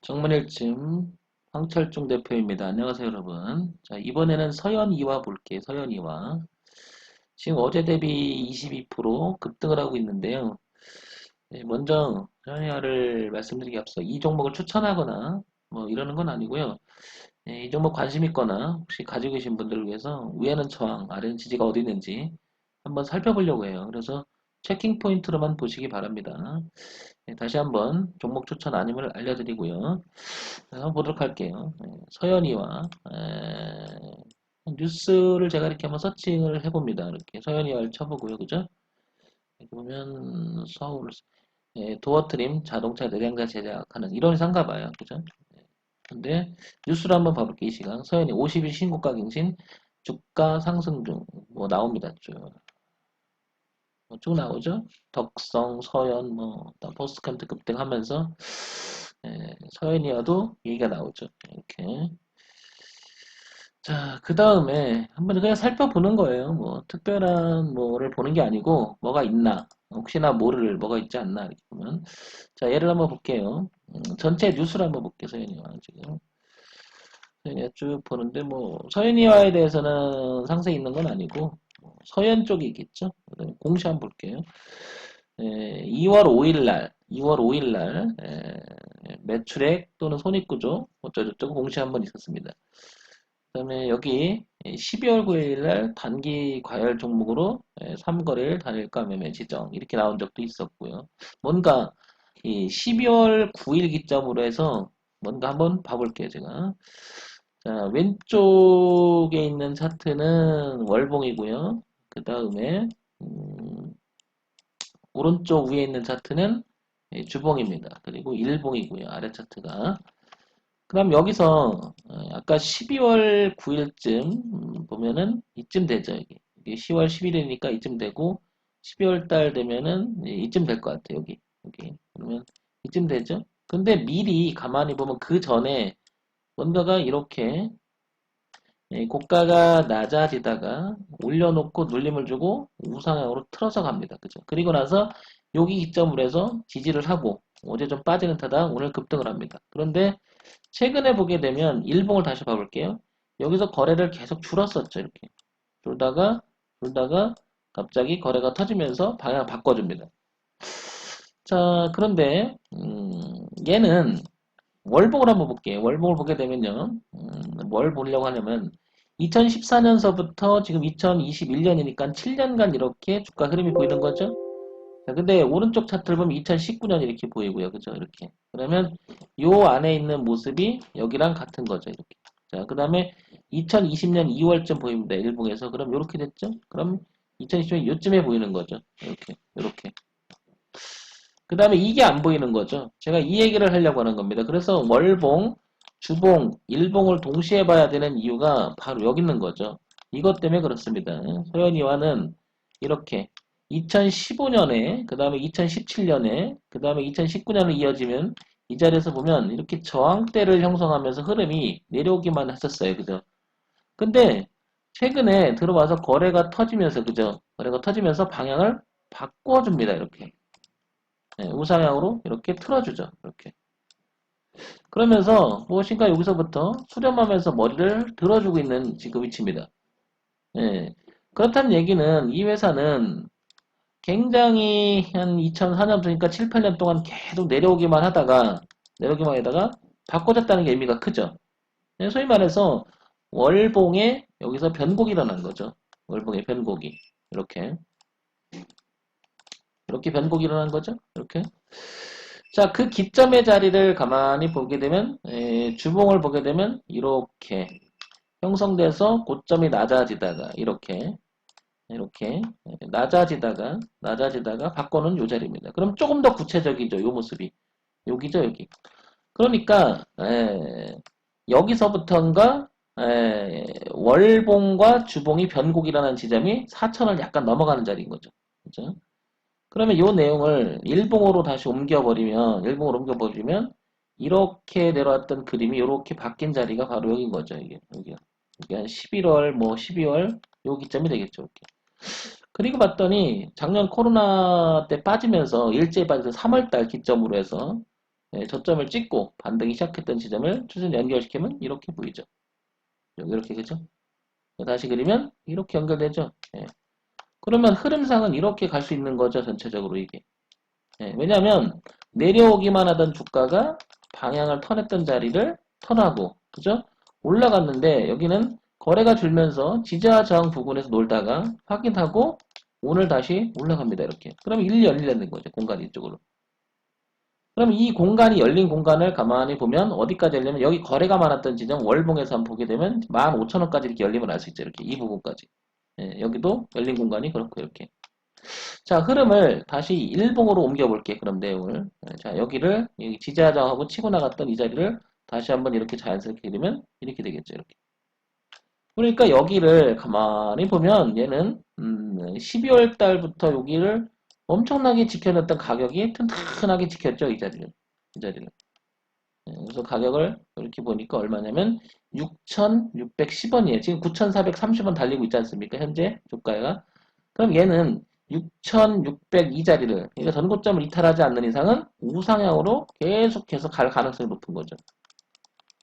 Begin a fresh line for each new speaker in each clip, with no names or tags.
정문일침 황철중 대표입니다. 안녕하세요, 여러분. 자, 이번에는 서현이와 볼게요. 서현이와. 지금 어제 대비 22% 급등을 하고 있는데요. 먼저 서현이와를 말씀드리기 앞서 이 종목을 추천하거나 뭐 이러는 건 아니고요. 이 종목 관심 있거나 혹시 가지고 계신 분들을 위해서 위에는 저항, 아래는 지지가 어디 있는지 한번 살펴보려고 해요. 그래서 체킹 포인트로만 보시기 바랍니다. 다시 한번 종목 추천 아님을 알려드리고요. 한번 보도록 할게요. 서현이와 뉴스를 제가 이렇게 한번 서칭을 해봅니다. 이렇게 서현이와를 쳐보고요. 그죠? 이렇게 보면 서울 도어트림 자동차 내장재 제작하는 이런 회사인가 봐요. 그죠? 근데 뉴스를 한번 봐볼게요. 이 시간 서현이 50일 신고가 갱신 주가 상승 중 뭐 나옵니다. 쭉 나오죠? 덕성, 서현, 뭐, 포스트컨트 급등하면서, 서현이어도 얘기가 나오죠. 이렇게. 자, 그 다음에 한번 그냥 살펴보는 거예요. 뭐, 특별한 뭐를 보는 게 아니고, 뭐가 있나. 혹시나 모를 뭐가 있지 않나. 이렇게 보면. 자, 예를 한번 볼게요. 전체 뉴스를 한번 볼게요. 서현이와 지금. 서현이가 쭉 보는데, 뭐, 서현이와에 대해서는 상세히 있는 건 아니고, 서현 쪽이 있겠죠? 그다음에 공시 한번 볼게요. 2월 5일 날, 2월 5일 날, 매출액 또는 손익구조, 어쩌고저쩌고 공시 한번 있었습니다. 그 다음에 여기 12월 9일 날 단기 과열 종목으로 3거래일 단일가 매매 지정 이렇게 나온 적도 있었고요. 뭔가 이 12월 9일 기점으로 해서 뭔가 한번 봐볼게요, 제가. 자, 왼쪽에 있는 차트는 월봉이고요. 그 다음에 오른쪽 위에 있는 차트는 주봉입니다. 그리고 일봉이고요. 아래 차트가. 그럼 여기서 아까 12월 9일쯤 보면은 이쯤 되죠. 이게 10월 11일이니까 이쯤 되고 12월 달 되면은 이쯤 될 것 같아요. 여기 그러면 이쯤 되죠. 근데 미리 가만히 보면 그 전에 뭔가가 이렇게 고가가 낮아지다가 올려놓고 눌림을 주고 우상향으로 틀어서 갑니다. 그죠? 그리고 나서 여기 기점으로 해서 지지를 하고 어제 좀 빠지는 타다 오늘 급등을 합니다. 그런데 최근에 보게 되면 일봉을 다시 봐볼게요. 여기서 거래를 계속 줄었었죠. 이렇게 줄다가 갑자기 거래가 터지면서 방향을 바꿔줍니다. 자, 그런데 얘는 월봉을 한번 볼게요. 월봉을 보게 되면요. 뭘 보려고 하냐면 2014년서부터 지금 2021년이니까 7년간 이렇게 주가 흐름이 보이는 거죠. 자, 근데 오른쪽 차트를 보면 2019년 이렇게 보이고요. 그죠? 이렇게. 그러면 요 안에 있는 모습이 여기랑 같은 거죠. 이렇게. 자, 그 다음에 2020년 2월쯤 보입니다. 일봉에서. 그럼 이렇게 됐죠? 그럼 2020년 요쯤에 보이는 거죠. 이렇게. 그 다음에 이게 안 보이는 거죠. 제가 이 얘기를 하려고 하는 겁니다. 그래서 월봉, 주봉, 일봉을 동시에 봐야 되는 이유가 바로 여기 있는 거죠. 이것 때문에 그렇습니다. 소연이와는 이렇게 2015년에, 그 다음에 2017년에, 그 다음에 2019년을 이어지면 이 자리에서 보면 이렇게 저항대를 형성하면서 흐름이 내려오기만 했었어요. 그죠? 근데 최근에 들어와서 거래가 터지면서, 그죠? 거래가 터지면서 방향을 바꿔줍니다. 이렇게. 우상향으로 이렇게 틀어주죠. 이렇게. 그러면서 무엇인가 여기서부터 수렴하면서 머리를 들어주고 있는 지금 위치입니다. 예. 그렇다는 얘기는 이 회사는 굉장히 한 2004년부터 그러니까 7, 8년 동안 계속 내려오기만 하다가 바꿔졌다는 게 의미가 크죠. 예, 소위 말해서 월봉에 여기서 변곡이 일어난 거죠. 월봉의 변곡이. 이렇게. 이렇게 변곡이 일어난 거죠. 이렇게. 자, 그 기점의 자리를 가만히 보게 되면, 주봉을 보게 되면, 이렇게 형성돼서 고점이 낮아지다가, 이렇게, 낮아지다가 바꿔놓은 요 자리입니다. 그럼 조금 더 구체적이죠, 요 모습이. 여기죠, 여기. 그러니까, 여기서부터인가, 월봉과 주봉이 변곡이라는 지점이 4천을 약간 넘어가는 자리인 거죠. 그죠? 그러면 이 내용을 일봉으로 옮겨버리면, 이렇게 내려왔던 그림이 이렇게 바뀐 자리가 바로 여긴 거죠, 여기가. 이게 한 11월, 뭐 12월, 요 기점이 되겠죠, 이렇게. 그리고 봤더니, 작년 코로나 때 빠지면서, 일제히 빠져서 3월달 기점으로 해서, 저점을 찍고 반등이 시작했던 지점을 추세 연결시키면 이렇게 보이죠. 여기 이렇게 그죠? 다시 그리면 이렇게 연결되죠. 예. 그러면 흐름상은 이렇게 갈 수 있는 거죠. 전체적으로 이게. 왜냐하면 내려오기만 하던 주가가 방향을 턴했던 자리를 턴하고 그죠? 올라갔는데 여기는 거래가 줄면서 지지와 저항 부근에서 놀다가 확인하고 오늘 다시 올라갑니다. 이렇게. 그럼 일리 열리는 거죠. 공간이 이쪽으로. 그럼 이 공간이 열린 공간을 가만히 보면 어디까지 열리면 여기 거래가 많았던 지점 월봉에서 한번 보게 되면 15,000원까지 이렇게 열리면 알 수 있죠. 이렇게 이 부분까지. 여기도 열린 공간이 그렇고 이렇게. 자, 흐름을 다시 일봉으로 옮겨 볼게. 그럼 내용을. 자, 여기를 여기 지지하장하고 치고 나갔던 이 자리를 다시 한번 이렇게 자연스럽게 그리면 이렇게 되겠죠. 이렇게. 그러니까 여기를 가만히 보면 얘는 12월 달부터 여기를 엄청나게 지켜냈던 가격이 튼튼하게 지켰죠. 이 자리를. 이 자리를. 그래서 가격을 이렇게 보니까 얼마냐면 6,610원이에요. 지금 9,430원 달리고 있지 않습니까? 현재 주가가. 그럼 얘는 6,602 자리를, 그러니까 전고점을 이탈하지 않는 이상은 우상향으로 계속해서 갈 가능성이 높은 거죠.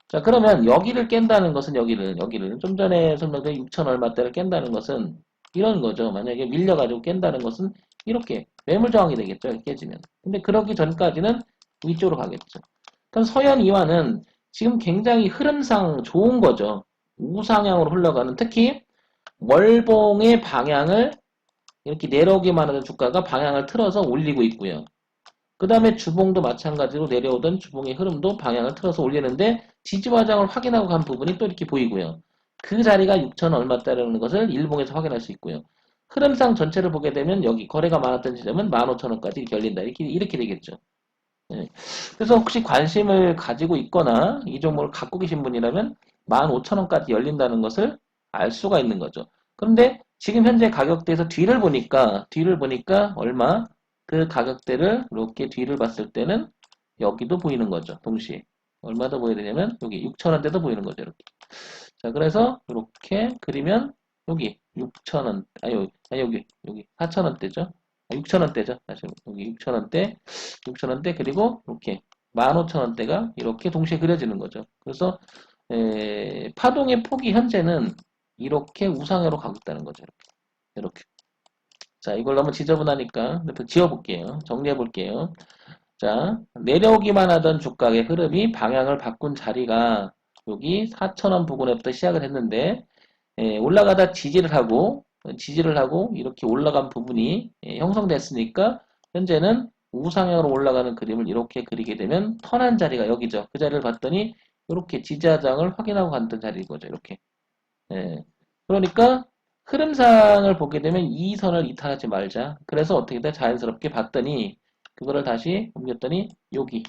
자, 그러면 여기를 깬다는 것은 여기를 좀 전에 설명드린 6천 얼마대를 깬다는 것은 이런 거죠. 만약에 밀려가지고 깬다는 것은 이렇게 매물 저항이 되겠죠. 깨지면. 근데 그러기 전까지는 위쪽으로 가겠죠. 그럼 서현 이완은 지금 굉장히 흐름상 좋은 거죠. 우상향으로 흘러가는 특히 월봉의 방향을 이렇게 내려오기만 하는 주가가 방향을 틀어서 올리고 있고요. 그 다음에 주봉도 마찬가지로 내려오던 주봉의 흐름도 방향을 틀어서 올리는데 지지화장을 확인하고 간 부분이 또 이렇게 보이고요. 그 자리가 6천 얼마다라는 것을 일봉에서 확인할 수 있고요. 흐름상 전체를 보게 되면 여기 거래가 많았던 지점은 15,000원까지 이렇게 열린다. 이렇게 되겠죠. 예. 그래서 혹시 관심을 가지고 있거나 이 종목을 갖고 계신 분이라면 15,000원까지 열린다는 것을 알 수가 있는 거죠. 그런데 지금 현재 가격대에서 뒤를 보니까 얼마? 그 가격대를 이렇게 뒤를 봤을 때는 여기도 보이는 거죠. 동시에. 얼마 더 보여야 되냐면 여기 6,000원대도 보이는 거죠. 이렇게. 자, 그래서 이렇게 그리면 여기 6,000원, 여기 4,000원대죠. 6,000원대죠. 다시 여기 6,000원대 그리고 이렇게 15,000원대가 이렇게 동시에 그려지는 거죠. 그래서 파동의 폭이 현재는 이렇게 우상으로 가고 있다는 거죠. 이렇게. 자, 이걸 너무 지저분하니까 또 지워볼게요. 정리해볼게요. 자, 내려오기만 하던 주가의 흐름이 방향을 바꾼 자리가 여기 4,000원 부근에부터 시작을 했는데 올라가다 지지를 하고 이렇게 올라간 부분이 형성됐으니까 현재는 우상향으로 올라가는 그림을 이렇게 그리게 되면 턴한 자리가 여기죠. 그 자리를 봤더니 이렇게 지지하장을 확인하고 갔던 자리인 거죠. 이렇게. 예. 그러니까 흐름상을 보게 되면 이 선을 이탈하지 말자. 그래서 어떻게 돼? 자연스럽게 봤더니 그거를 다시 옮겼더니 여기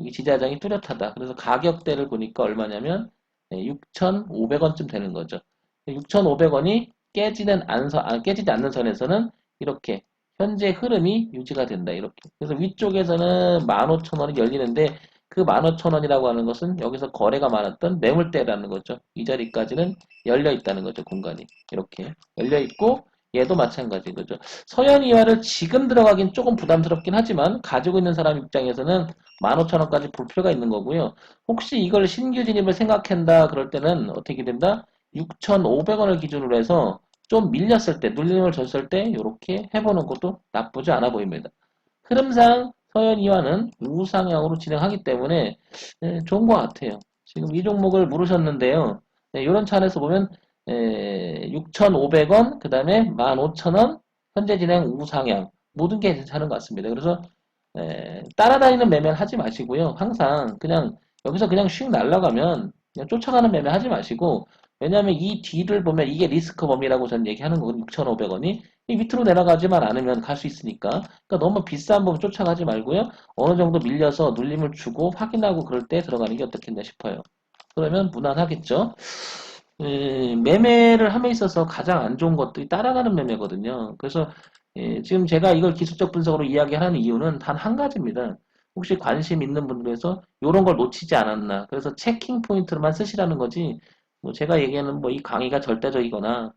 지지하장이 뚜렷하다. 그래서 가격대를 보니까 얼마냐면 6,500원쯤 되는 거죠. 6,500원이 깨지지 않는 선에서는 이렇게 현재 흐름이 유지가 된다. 이렇게. 그래서 위쪽에서는 15,000원이 열리는데 그 15,000원이라고 하는 것은 여기서 거래가 많았던 매물대라는 거죠. 이 자리까지는 열려 있다는 거죠. 공간이. 이렇게 열려 있고 얘도 마찬가지인 거죠. 서현이화를 지금 들어가긴 조금 부담스럽긴 하지만 가지고 있는 사람 입장에서는 15,000원까지 볼 필요가 있는 거고요. 혹시 이걸 신규 진입을 생각한다 그럴 때는 어떻게 된다? 6,500원을 기준으로 해서 좀 밀렸을 때, 눌림을 줬을 때 이렇게 해보는 것도 나쁘지 않아 보입니다. 흐름상 서현이와는 우상향으로 진행하기 때문에 좋은 것 같아요. 지금 이 종목을 물으셨는데요. 이런 차원에서 보면 6,500원, 그 다음에 15,000원, 현재 진행 우상향 모든 게 괜찮은 것 같습니다. 그래서 따라다니는 매매를 하지 마시고요. 항상 그냥 여기서 그냥 슉 날아가면 그냥 쫓아가는 매매 하지 마시고 왜냐하면 이 뒤를 보면 이게 리스크 범위라고 저는 얘기하는 거거든요. 6,500원이 이 밑으로 내려가지만 않으면 갈 수 있으니까 그러니까 너무 비싼 부분 쫓아가지 말고요. 어느 정도 밀려서 눌림을 주고 확인하고 그럴 때 들어가는 게 어떻겠나 싶어요. 그러면 무난하겠죠. 매매를 함에 있어서 가장 안 좋은 것들이 따라가는 매매거든요. 그래서 지금 제가 이걸 기술적 분석으로 이야기하는 이유는 단 한 가지입니다. 혹시 관심 있는 분들에서 이런 걸 놓치지 않았나. 그래서 체킹 포인트로만 쓰시라는 거지. 뭐 제가 얘기하는 뭐 이 강의가 절대적이거나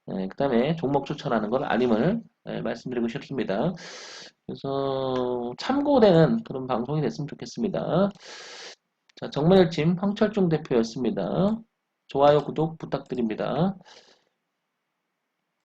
그 다음에 종목 추천하는 건 아님을 말씀드리고 싶습니다. 그래서 참고되는 그런 방송이 됐으면 좋겠습니다. 자, 정말 열심 황철중 대표였습니다. 좋아요, 구독 부탁드립니다.